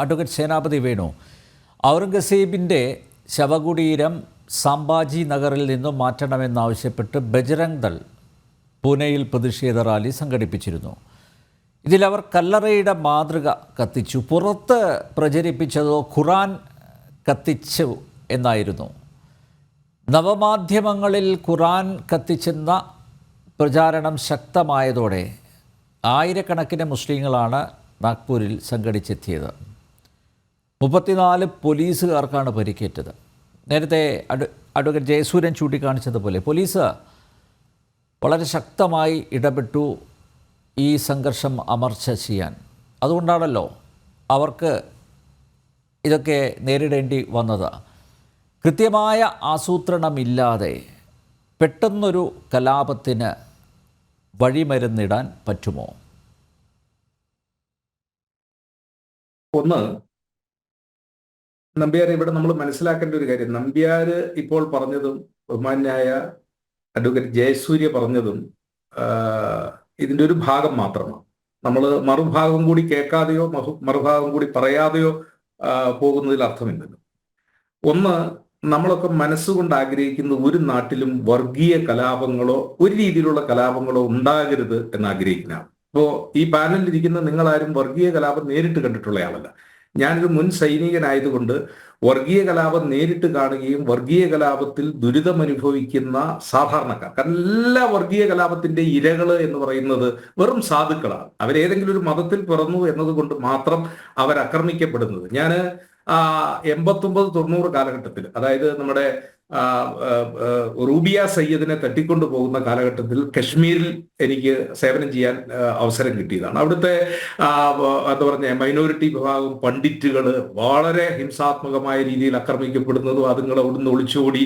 Advocate സേനാപതി വേണു, ഔറംഗസീബിൻ്റെ ശവകുടീരം സാംബാജി നഗറിൽ നിന്നും മാറ്റണമെന്നാവശ്യപ്പെട്ട് ബജ്രംഗ് ദൾ പൂനെയിൽ പ്രതിഷേധ റാലി സംഘടിപ്പിച്ചിരുന്നു. ഇതിലവർ കല്ലറയുടെ മാതൃക കത്തിച്ചു. പുറത്ത് പ്രചരിപ്പിച്ചതോ ഖുറാൻ കത്തിച്ചു എന്നായിരുന്നു. നവമാധ്യമങ്ങളിൽ ഖുറാൻ കത്തിച്ചെന്ന പ്രചാരണം ശക്തമായതോടെ ആയിരക്കണക്കിന് മുസ്ലിങ്ങളാണ് നാഗ്പൂരിൽ സംഘടിച്ചെത്തിയത്. 34 പോലീസുകാർക്കാണ് പരിക്കേറ്റത്. നേരത്തെ അഡ്വക്കേറ്റ് ജയസൂര്യൻ ചൂണ്ടിക്കാണിച്ചതുപോലെ പോലീസ് വളരെ ശക്തമായി ഇടപെട്ടു ഈ സംഘർഷം അമർച്ച ചെയ്യാൻ. അതുകൊണ്ടാണല്ലോ അവർക്ക് ഇതൊക്കെ നേരിടേണ്ടി വന്നത്. കൃത്യമായ ആസൂത്രണമില്ലാതെ പെട്ടെന്നൊരു കലാപത്തിന് വഴിമരുന്നിടാൻ പറ്റുമോ? ഒന്ന്, നമ്പ്യാർ ഇവിടെ നമ്മൾ മനസ്സിലാക്കേണ്ട ഒരു കാര്യം, നമ്പ്യാർ ഇപ്പോൾ പറഞ്ഞതും ബഹുമാന്യായ അഡ്വക്കേറ്റ് ജയസൂര്യ പറഞ്ഞതും ഇതിൻ്റെ ഒരു ഭാഗം മാത്രമാണ്. നമ്മൾ മറുഭാഗം കൂടി കേൾക്കാതെയോ മറുഭാഗം കൂടി പറയാതെയോ പോകുന്നതിൽ അർത്ഥമില്ലല്ലോ. ഒന്ന്, നമ്മളൊക്കെ മനസ്സുകൊണ്ട് ആഗ്രഹിക്കുന്ന ഒരു നാട്ടിലും വർഗീയ കലാപങ്ങളോ ഒരു രീതിയിലുള്ള കലാപങ്ങളോ ഉണ്ടാകരുത് എന്ന് ആഗ്രഹിക്കുന്നതാണ്. ഇപ്പോൾ ഈ പാനലിലിരിക്കുന്ന നിങ്ങളാരും വർഗീയ കലാപം നേരിട്ട് കണ്ടിട്ടുള്ള ആളല്ല. ഞാനൊരു മുൻ സൈനികനായതുകൊണ്ട് വർഗീയ കലാപം നേരിട്ട് കാണുകയും വർഗീയ കലാപത്തിൽ ദുരിതമനുഭവിക്കുന്ന സാധാരണക്കാർ, കാരണം എല്ലാ വർഗീയ കലാപത്തിന്റെ ഇരകള് എന്ന് പറയുന്നത് വെറും സാധുക്കളാണ്. അവരേതെങ്കിലും ഒരു മതത്തിൽ പിറന്നു എന്നതുകൊണ്ട് മാത്രം അവരാക്രമിക്കപ്പെടുന്നത്. ഞാൻ 89-90 കാലഘട്ടത്തിൽ, അതായത് നമ്മുടെ റൂബിയ സയ്യദിനെ തട്ടിക്കൊണ്ടു പോകുന്ന കാലഘട്ടത്തിൽ കശ്മീരിൽ എനിക്ക് സേവനം ചെയ്യാൻ അവസരം കിട്ടിയതാണ്. അവിടുത്തെ എന്താ പറഞ്ഞ മൈനോറിറ്റി വിഭാഗം പണ്ഡിറ്റുകൾ വളരെ ഹിംസാത്മകമായ രീതിയിൽ ആക്രമിക്കപ്പെടുന്നതും അതുങ്ങൾ അവിടുന്ന് ഒളിച്ചോടി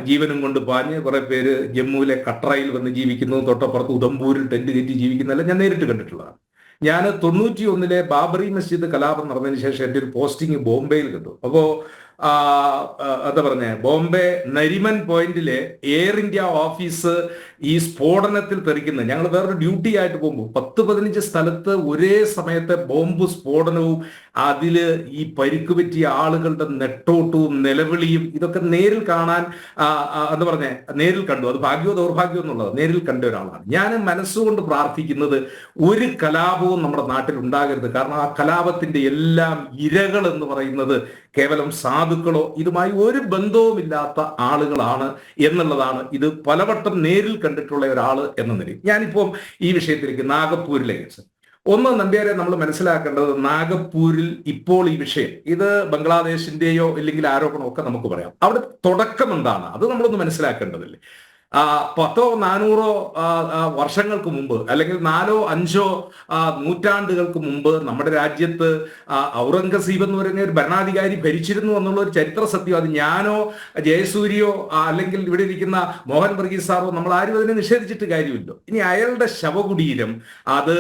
ജീവനും കൊണ്ട് പാഞ്ഞ് കുറെ പേര് ജമ്മുവിലെ കട്രയിൽ വന്ന് ജീവിക്കുന്നതും തൊട്ടപ്പുറത്ത് ഉദംപൂരിൽ ടെന്റ് കയറ്റി ജീവിക്കുന്നതെല്ലാം ഞാൻ നേരിട്ട് കണ്ടിട്ടുള്ളതാണ്. ഞാൻ 91 ബാബറി മസ്ജിദ് കലാപം നടന്നതിന് ശേഷം എൻ്റെ ഒരു പോസ്റ്റിംഗ് ബോംബെയിൽ കിട്ടും. അപ്പോൾ എന്താ പറഞ്ഞ ബോംബെ നരിമൻ പോയിന്റിലെ എയർ ഇന്ത്യ ഓഫീസ് ഈ സ്ഫോടനത്തിൽ തെറിക്കുന്നത്, ഞങ്ങൾ വേറൊരു ഡ്യൂട്ടി ആയിട്ട് പോകുമ്പോൾ 10-15 സ്ഥലത്ത് ഒരേ സമയത്തെ ബോംബ് സ്ഫോടനവും അതില് ഈ പരിക്ക് പറ്റിയ ആളുകളുടെ നെട്ടോട്ടവും നിലവിളിയും ഇതൊക്കെ നേരിൽ കാണാൻ എന്താ പറഞ്ഞ നേരിൽ കണ്ടു. അത് ഭാഗ്യമോ ദൗർഭാഗ്യമോ എന്നുള്ളത് നേരിൽ കണ്ട ഒരാളാണ്. ഞാൻ മനസ്സുകൊണ്ട് പ്രാർത്ഥിക്കുന്നത് ഒരു കലാപവും നമ്മുടെ നാട്ടിൽ ഉണ്ടാകരുത്. കാരണം ആ കലാപത്തിന്റെ എല്ലാം ഇരകൾ എന്ന് പറയുന്നത് കേവലം സാധുക്കളോ ഇതുമായി ഒരു ബന്ധവുമില്ലാത്ത ആളുകളാണ് എന്നുള്ളതാണ്. ഇത് പലവട്ടം നേരിൽ കണ്ടിട്ടുള്ള ഒരാള് എന്ന നിലയിൽ ഞാനിപ്പം ഈ വിഷയത്തിലേക്ക് നാഗപ്പൂരിലേക്ക്. ഒന്ന്, നമ്പ്യാരെ നമ്മൾ മനസ്സിലാക്കേണ്ടത്, നാഗപ്പൂരിൽ ഇപ്പോൾ ഈ വിഷയം ഇത് ബംഗ്ലാദേശിന്റെയോ ഇല്ലെങ്കിൽ ആരോപണമോ ഒക്കെ നമുക്ക് പറയാം. അവിടെ തുടക്കം എന്താണ് അത് നമ്മളൊന്ന് മനസ്സിലാക്കേണ്ടതില്ലേ. 100-400 വർഷങ്ങൾക്ക് മുമ്പ് അല്ലെങ്കിൽ 4-5 നൂറ്റാണ്ടുകൾക്ക് മുമ്പ് നമ്മുടെ രാജ്യത്ത് ഔറംഗസീബ് എന്ന് പറയുന്ന ഒരു ഭരണാധികാരി ഭരിച്ചിരുന്നു എന്നുള്ള ഒരു ചരിത്ര സത്യം അത് ഞാനോ ജയസൂര്യയോ അല്ലെങ്കിൽ ഇവിടെ ഇരിക്കുന്ന മോഹൻ വർഗീസ് സാറോ നമ്മൾ ആരും അതിനെ നിഷേധിച്ചിട്ട് കാര്യമില്ല. ഇനി അയാളുടെ ശവകുടീരം അത്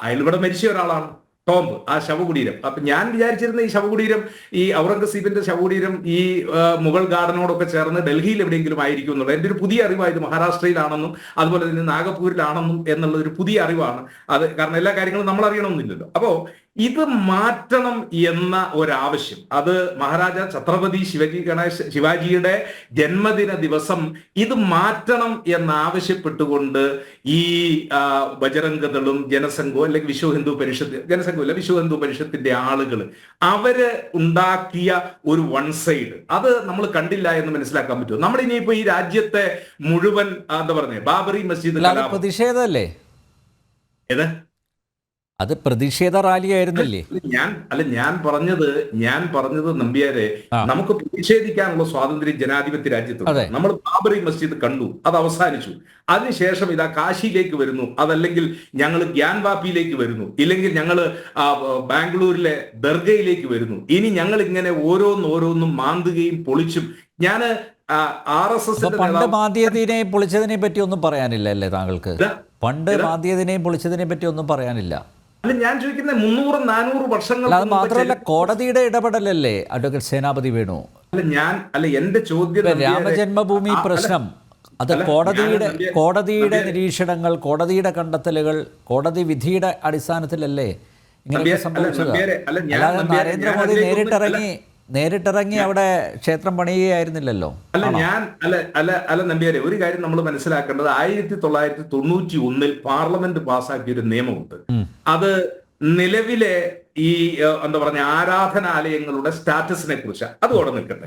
അയാൾ ഇവിടെ മരിച്ച ഒരാളാണ്, ടോംബ്, ആ ശവകുടീരം. അപ്പൊ ഞാൻ വിചാരിച്ചിരുന്ന ഈ ശവകുടീരം, ഈ ഔറംഗസീബിന്റെ ശവകുടീരം ഈ മുഗൾ ഗാർഡനോടൊക്കെ ചേർന്ന് ഡൽഹിയിൽ എവിടെയെങ്കിലും ആയിരിക്കും എന്നുള്ളത് എൻ്റെ ഒരു പുതിയ അറിവായത്. മഹാരാഷ്ട്രയിലാണെന്നും അതുപോലെ തന്നെ നാഗപ്പൂരിലാണെന്നും എന്നുള്ള ഒരു പുതിയ അറിവാണ് അത്. കാരണം എല്ലാ കാര്യങ്ങളും നമ്മൾ അറിയണമെന്നില്ലല്ലോ. അപ്പോ ഇത് മാറ്റണം എന്ന ഒരാവശ്യം, അത് മഹാരാജ ഛത്രപതി ശിവാജിയുടെ ജന്മദിന ദിവസം ഇത് മാറ്റണം എന്നാവശ്യപ്പെട്ടുകൊണ്ട് ഈ ബജറംഗ് ദളും ജനസംഘവും അല്ലെങ്കിൽ വിശ്വ ഹിന്ദു പരിഷത്ത്, ജനസംഘമല്ല വിശ്വ ഹിന്ദു പരിഷത്തിന്റെ ആളുകൾ അവര് ഉണ്ടാക്കിയ ഒരു വൺ സൈഡ് അത് നമ്മൾ കണ്ടില്ല എന്ന് മനസ്സിലാക്കാൻ പറ്റുമോ? നമ്മൾ ഇനിയിപ്പോ ഈ രാജ്യത്തെ മുഴുവൻ എന്താ പറഞ്ഞ ബാബറി മസ്ജിദ് പ്രതിഷേധമല്ലേ അത് പ്രതിഷേധ റാലി ആയിരുന്നില്ലേ? ഞാൻ പറഞ്ഞത് നമ്പ്യാരെ, നമുക്ക് പ്രതിഷേധിക്കാനുള്ള സ്വാതന്ത്ര്യം ജനാധിപത്യ രാജ്യത്തുണ്ട്. നമ്മൾ ബാബറി മസ്ജിദ് കണ്ടു, അത് അവസാനിച്ചു. അതിനുശേഷം ഇതാ കാശിയിലേക്ക് വരുന്നു, അതല്ലെങ്കിൽ ഞങ്ങൾ ഗ്യാൻവാപ്പിയിലേക്ക് വരുന്നു, ഇല്ലെങ്കിൽ ഞങ്ങൾ ബാംഗ്ലൂരിലെ ദർഗയിലേക്ക് വരുന്നു. ഇനി ഞങ്ങൾ ഇങ്ങനെ ഓരോന്നും മാന്തുകയും പൊളിച്ചും. ഞാൻ RSS പണ്ട് മാന്തിയതിനെ പൊളിച്ചതിനെ പറ്റി ഒന്നും പറയാനില്ല അല്ലേ താങ്കൾക്ക്? പണ്ട് മാന്തിയതിനെയും പൊളിച്ചതിനെ പറ്റി ഒന്നും പറയാനില്ല. അല്ല, ഞാൻ ചോദിക്കുന്നത് 300-400 വർഷങ്ങൾ. അത് മാത്രമല്ല, കോടതിയുടെ ഇടപെടലല്ലേ അഡ്വക്കേറ്റ് സേനാപതി വേണു? എന്റെ ചോദ്യം, രാമജന്മഭൂമി പ്രശ്നം അത് കോടതിയുടെ നിരീക്ഷണങ്ങൾ, കോടതിയുടെ കണ്ടെത്തലുകൾ, കോടതി വിധിയുടെ അടിസ്ഥാനത്തിലല്ലേ ഇങ്ങനെയൊക്കെ സംഭവിച്ചത്. അല്ലാതെ നരേന്ദ്രമോദി നേരിട്ടിറങ്ങി അവിടെ ക്ഷേത്രം പണിയുകയായിരുന്നില്ലല്ലോ. അല്ല നമ്പ്യാരെ, ഒരു കാര്യം നമ്മൾ മനസ്സിലാക്കേണ്ടത് 1991 പാർലമെന്റ് പാസ്സാക്കിയ ഒരു നിയമമുണ്ട്. അത് നിലവിലെ ഈ എന്താ പറഞ്ഞ ആരാധനാലയങ്ങളുടെ സ്റ്റാറ്റസിനെ കുറിച്ച് അത് അവിടെ നിൽക്കട്ടെ.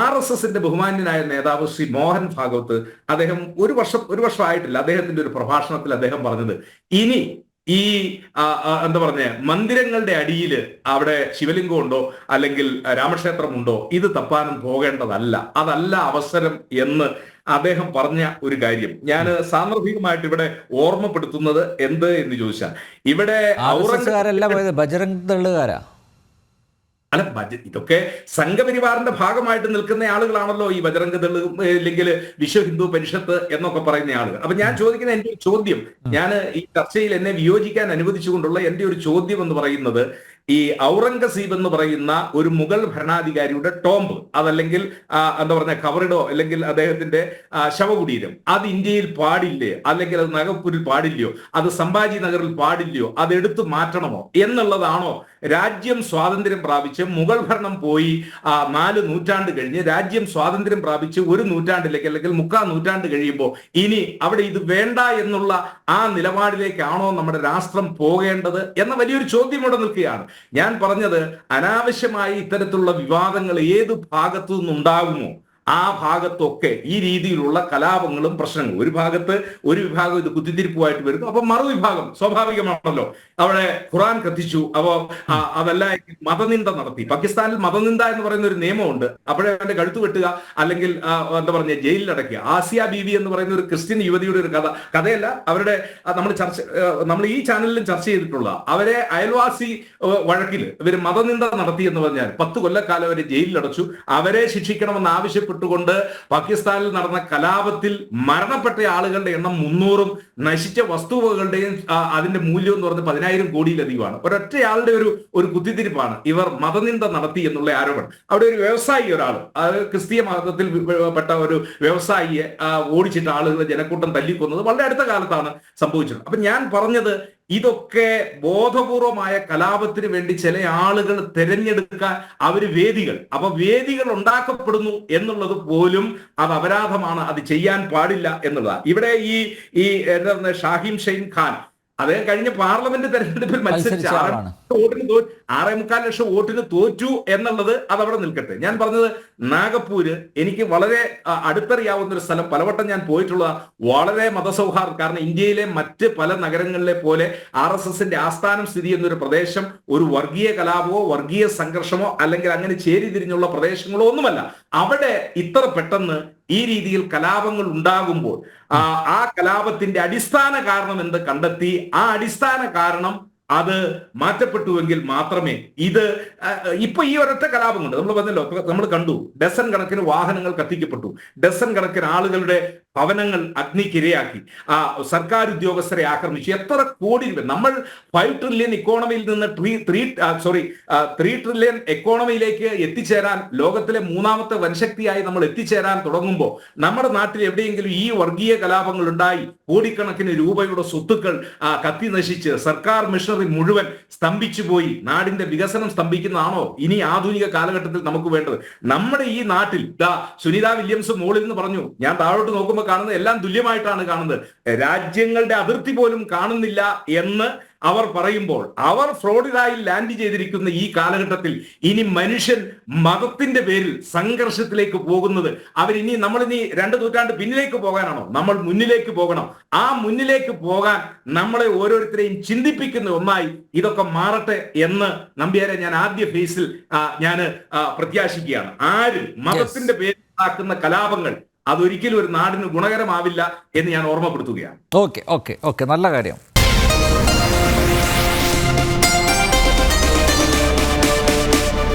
RSSന്റെ ബഹുമാന്യനായ നേതാവ് ശ്രീ മോഹൻ ഭാഗവത്, അദ്ദേഹം ഒരു വർഷം ആയിട്ടില്ല, അദ്ദേഹത്തിന്റെ ഒരു പ്രഭാഷണത്തിൽ അദ്ദേഹം പറഞ്ഞത്, ഇനി ഈ എന്താ പറഞ്ഞ മന്ദിരങ്ങളുടെ അടിയിൽ അവിടെ ശിവലിംഗം ഉണ്ടോ അല്ലെങ്കിൽ രാമക്ഷേത്രമുണ്ടോ ഇത് തപ്പാനും പോകേണ്ടതല്ല, അതല്ല അവസരം എന്ന് അദ്ദേഹം പറഞ്ഞ ഒരു കാര്യം ഞാൻ സാന്ദർഭികമായിട്ട് ഇവിടെ ഓർമ്മപ്പെടുത്തുന്നത് എന്ത് എന്ന് ചോദിച്ചാൽ, ഇവിടെ ബജറംഗ് ദളുകാരാ അല്ല, ഇതൊക്കെ സംഘപരിവാറിന്റെ ഭാഗമായിട്ട് നിൽക്കുന്ന ആളുകളാണല്ലോ ഈ ബജറംഗ് ദൾ അല്ലെങ്കിൽ വിശ്വ ഹിന്ദു പരിഷത്ത് എന്നൊക്കെ പറയുന്ന ആളുകൾ. അപ്പൊ ഞാൻ ചോദിക്കുന്ന എന്റെ ഒരു ചോദ്യം, ഞാൻ ഈ ചർച്ചയിൽ എന്നെ വിയോജിക്കാൻ അനുവദിച്ചുകൊണ്ടുള്ള എന്റെ ഒരു ചോദ്യം എന്ന് പറയുന്നത്, ഈ ഔറംഗസീബ് എന്ന് പറയുന്ന ഒരു മുഗൾ ഭരണാധികാരിയുടെ ടോംബ്, അതല്ലെങ്കിൽ എന്താ പറഞ്ഞ ഖബറിടോ അല്ലെങ്കിൽ അദ്ദേഹത്തിന്റെ ശവകുടീരം, അത് ഇന്ത്യയിൽ പാടില്ലേ, അല്ലെങ്കിൽ അത് നാഗപ്പൂരിൽ പാടില്ലയോ, അത് സംഭാജി നഗറിൽ പാടില്ലയോ, അത് എടുത്തു മാറ്റണമോ എന്നുള്ളതാണോ രാജ്യം സ്വാതന്ത്ര്യം പ്രാപിച്ച് മുഗൾ ഭരണം പോയി 4 നൂറ്റാണ്ട് കഴിഞ്ഞ് രാജ്യം സ്വാതന്ത്ര്യം പ്രാപിച്ച് 1 നൂറ്റാണ്ടിലേക്ക് അല്ലെങ്കിൽ 3/4 നൂറ്റാണ്ട് കഴിയുമ്പോൾ ഇനി അവിടെ ഇത് വേണ്ട എന്നുള്ള ആ നിലപാടിലേക്കാണോ നമ്മുടെ രാഷ്ട്രം പോകേണ്ടത് എന്ന വലിയൊരു ചോദ്യം ഇവിടെ നിൽക്കുകയാണ്. ഞാൻ പറഞ്ഞത്, അനാവശ്യമായി ഇത്തരത്തിലുള്ള വിവാദങ്ങൾ ഏത് ഭാഗത്തു നിന്നുണ്ടാകുമോ ആ ഭാഗത്തൊക്കെ ഈ രീതിയിലുള്ള കലാപങ്ങളും പ്രശ്നങ്ങളും, ഒരു വിഭാഗം ഇത് കുത്തിത്തിരിപ്പുമായിട്ട് വരുന്നു, അപ്പൊ മറുവിഭാഗം സ്വാഭാവികമാണല്ലോ അവിടെ ഖുറാൻ കത്തിച്ചു, അപ്പോ അതല്ല മതനിന്ദ നടത്തി. പാകിസ്ഥാനിൽ മതനിന്ദ എന്ന് പറയുന്ന ഒരു നിയമമുണ്ട്, അപ്പോഴേ അവന്റെ കഴുത്ത് വെട്ടുക അല്ലെങ്കിൽ എന്താ പറഞ്ഞ ജയിലിലടക്കുക. ആസിയ ബീവി എന്ന് പറയുന്ന ഒരു ക്രിസ്ത്യൻ യുവതിയുടെ ഒരു കഥയല്ല, അവരുടെ നമ്മൾ ഈ ചാനലിലും ചർച്ച ചെയ്തിട്ടുള്ള, അവരെ അയൽവാസി വഴക്കിൽ ഇവർ മതനിന്ദ നടത്തി എന്ന് പറഞ്ഞാൽ 10 കൊല്ലക്കാലം അവരെ ജയിലിലടച്ചു. അവരെ ശിക്ഷിക്കണമെന്ന് ആവശ്യപ്പെട്ടുകൊണ്ട് പാകിസ്ഥാനിൽ നടന്ന കലാപത്തിൽ മരണപ്പെട്ട ആളുകളുടെ എണ്ണം 300-ഉം നശിച്ച വസ്തുവകളുടെയും അതിന്റെ മൂല്യം എന്ന് പറഞ്ഞ് 10,000 കോടിയിലധികമാണ്. ഒരൊറ്റയാളുടെ ഒരു കുത്തിത്തിരിപ്പാണ് ഇവർ മതനിന്ദ നടത്തി എന്നുള്ള ആരോപണം. അവിടെ ഒരു വ്യവസായി, ഒരാൾ ക്രിസ്തീയ മതത്തിൽ പെട്ട ഒരു വ്യവസായിയെ ഓടിച്ചിട്ട് ആളുകളെ ജനക്കൂട്ടം തല്ലിക്കൊന്നത് വളരെ അടുത്ത കാലത്താണ് സംഭവിച്ചത്. അപ്പൊ ഞാൻ പറഞ്ഞത്, ഇതൊക്കെ ബോധപൂർവമായ കലാപത്തിന് വേണ്ടി ചില ആളുകൾ തിരഞ്ഞെടുക്കാൻ അപ്പൊ വേദികൾ ഉണ്ടാക്കപ്പെടുന്നു എന്നുള്ളത് പോലും അത് അപരാധമാണ്, അത് ചെയ്യാൻ പാടില്ല എന്നുള്ളതാണ്. ഇവിടെ ഈ എന്താ ഷാഹിം ഷെയ്ൻ ഖാൻ അദ്ദേഹം കഴിഞ്ഞ പാർലമെന്റ് തെരഞ്ഞെടുപ്പിൽ മത്സരിച്ച് 6.25 ലക്ഷം വോട്ടിന് തോറ്റു എന്നുള്ളത് അതവിടെ നിൽക്കട്ടെ. ഞാൻ പറഞ്ഞത്, നാഗപ്പൂര് എനിക്ക് വളരെ അടുത്തറിയാവുന്ന ഒരു സ്ഥലം, പലവട്ടം ഞാൻ പോയിട്ടുള്ള, വളരെ മതസൗഹാർദ്ദം. കാരണം ഇന്ത്യയിലെ മറ്റ് പല നഗരങ്ങളിലെ പോലെ RSSന്റെ ആസ്ഥാനം സ്ഥിതി ചെയ്യുന്ന ഒരു പ്രദേശം ഒരു വർഗീയ കലാപമോ വർഗീയ സംഘർഷമോ അല്ലെങ്കിൽ അങ്ങനെ ചേരിതിരിഞ്ഞുള്ള പ്രദേശങ്ങളോ ഒന്നുമല്ല. അവിടെ ഇത്ര പെട്ടെന്ന് ഈ രീതിയിൽ കലാപങ്ങൾ ഉണ്ടാകുമ്പോൾ ആ കലാപത്തിന്റെ അടിസ്ഥാന കാരണം എന്ത് കണ്ടെത്തി ആ അടിസ്ഥാന കാരണം അത് മാറ്റപ്പെട്ടുവെങ്കിൽ മാത്രമേ ഇത് ഇപ്പൊ ഈ ഒരൊറ്റ കലാപം കൊണ്ട് നമ്മൾ പറഞ്ഞല്ലോ, നമ്മൾ കണ്ടു ഡസൻ കണക്കിന് വാഹനങ്ങൾ കത്തിക്കപ്പെട്ടു, ഡസൻ കണക്കിന് ആളുകളുടെ ഭവനങ്ങൾ അഗ്നിക്കിരയാക്കി, സർക്കാർ ഉദ്യോഗസ്ഥരെ ആക്രമിച്ചു. എത്ര കോടി രൂപ നമ്മൾ 5 ട്രില്യൺ ഇക്കോണമിയിൽ നിന്ന് 3 ട്രില്യൺ എക്കോണമിയിലേക്ക് എത്തിച്ചേരാൻ, ലോകത്തിലെ 3ാമത്തെ വൻശക്തിയായി നമ്മൾ എത്തിച്ചേരാൻ തുടങ്ങുമ്പോൾ നമ്മുടെ നാട്ടിൽ എവിടെയെങ്കിലും ഈ വർഗീയ കലാപങ്ങൾ ഉണ്ടായി കോടിക്കണക്കിന് രൂപയുടെ സ്വത്തുക്കൾ കത്തി നശിച്ച് സർക്കാർ മിഷണറി മുഴുവൻ സ്തംഭിച്ചു പോയി, നാടിന്റെ വികസനം സ്തംഭിക്കുന്നതാണോ ഇനി ആധുനിക കാലഘട്ടത്തിൽ നമുക്ക് വേണ്ടത്? നമ്മുടെ ഈ നാട്ടിൽ സുനിത വില്യംസ് മോളിൽ നിന്ന് പറഞ്ഞു, ഞാൻ താഴോട്ട് നോക്കുമ്പോൾ കാണുന്നത് എല്ലാം തുല്യമായിട്ടാണ് കാണുന്നത്, രാജ്യങ്ങളുടെ അതിർത്തി പോലും കാണുന്നില്ല എന്ന് അവർ പറയുമ്പോൾ, അവർ ഫ്ലോറിഡയിൽ ലാൻഡ് ചെയ്തിരിക്കുന്ന ഈ കാലഘട്ടത്തിൽ ഇനി മനുഷ്യൻ മതത്തിന്റെ പേരിൽ സംഘർഷത്തിലേക്ക് പോകുന്നത്, നമ്മളിനി 2 നൂറ്റാണ്ട് പിന്നിലേക്ക് പോകാനാണോ? നമ്മൾ മുന്നിലേക്ക് പോകണം. ആ മുന്നിലേക്ക് പോകാൻ നമ്മളെ ഓരോരുത്തരെയും ചിന്തിപ്പിക്കുന്ന ഒന്നായി ഇതൊക്കെ മാറട്ടെ എന്ന് നമ്പ്യാരെ ഞാൻ ആദ്യ ഫേസിൽ ഞാൻ പ്രത്യാശിക്കുകയാണ്. ആരും മതത്തിന്റെ പേരിൽ ഉണ്ടാക്കുന്ന കലാപങ്ങൾ അതൊരിക്കലും ഒരു നാടിന് ഗുണകരമാവില്ല എന്ന് ഞാൻ ഓർമ്മപ്പെടുത്തുകയാണ്. ഓക്കെ, നല്ല കാര്യം.